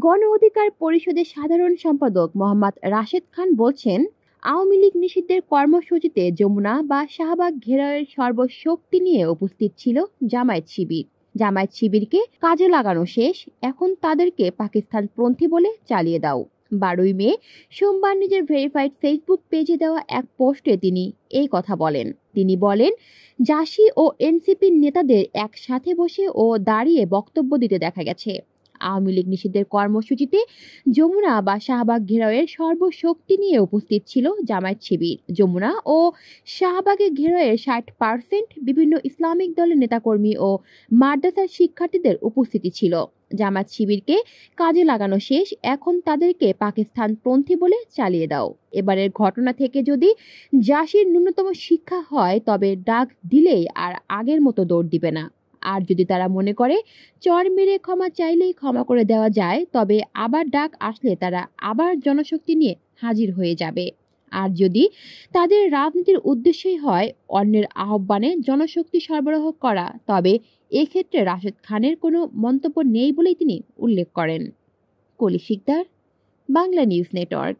গণ অধিকার পরিষদের সাধারণ সম্পাদক মোহাম্মদ রাশেদ খান বলছেন, আওয়ামী লীগ নিষিদ্ধের কর্মসূচিতে যমুনা বা শাহবাগ ঘেরাওয়ের সর্বশক্তি নিয়ে উপস্থিত ছিল জামায়াত শিবির। জামায়াত শিবিরকে কাজে লাগানো শেষ, এখন তাদেরকে পাকিস্তানপন্থী বলে চালিয়ে দাও। 12ই মে সোমবার নিজের ভেরিফাইড ফেসবুক পেজে দেওয়া এক পোস্টে তিনি এই কথা বলেন। তিনি বলেন, জাসি ও এনসিপির নেতাদের একসাথে বসে ও দাঁড়িয়ে বক্তব্য দিতে দেখা গেছে। আওয়ামী লীগ নিষিদ্ধের কর্মসূচিতে যমুনা বা শাহবাগ ঘেরাওয়ের সর্বশক্তি নিয়ে উপস্থিত ছিল জামায়াত শিবির। যমুনা ও শাহবাগে ঘেরাওয়ের 60% বিভিন্ন ইসলামিক দলের নেতাকর্মী ও মাদ্রাসার শিক্ষার্থীদের উপস্থিতি ছিল। জামায়াত শিবিরকে কাজে লাগানো শেষ, এখন তাদেরকে পাকিস্তানপন্থী বলে চালিয়ে দাও। এবারের ঘটনা থেকে যদি জাসির ন্যূনতম শিক্ষা হয়, তবে ডাক দিলেই আর আগের মতো দৌড় দিবে না। আর যদি তারা মনে করে চর মেরে ক্ষমা চাইলেই ক্ষমা করে দেওয়া যায়, তবে আবার ডাক আসলে তারা আবার জনশক্তি নিয়ে হাজির হয়ে যাবে। আর যদি তাদের রাজনীতির উদ্দেশ্যই হয় অন্যের আহ্বানে জনশক্তি সরবরাহ করা, তবে এক্ষেত্রে রাশেদ খানের কোনো মন্তব্য নেই বলেই তিনি উল্লেখ করেন। কলি শিকদার, বাংলা নিউজ নেটওয়ার্ক।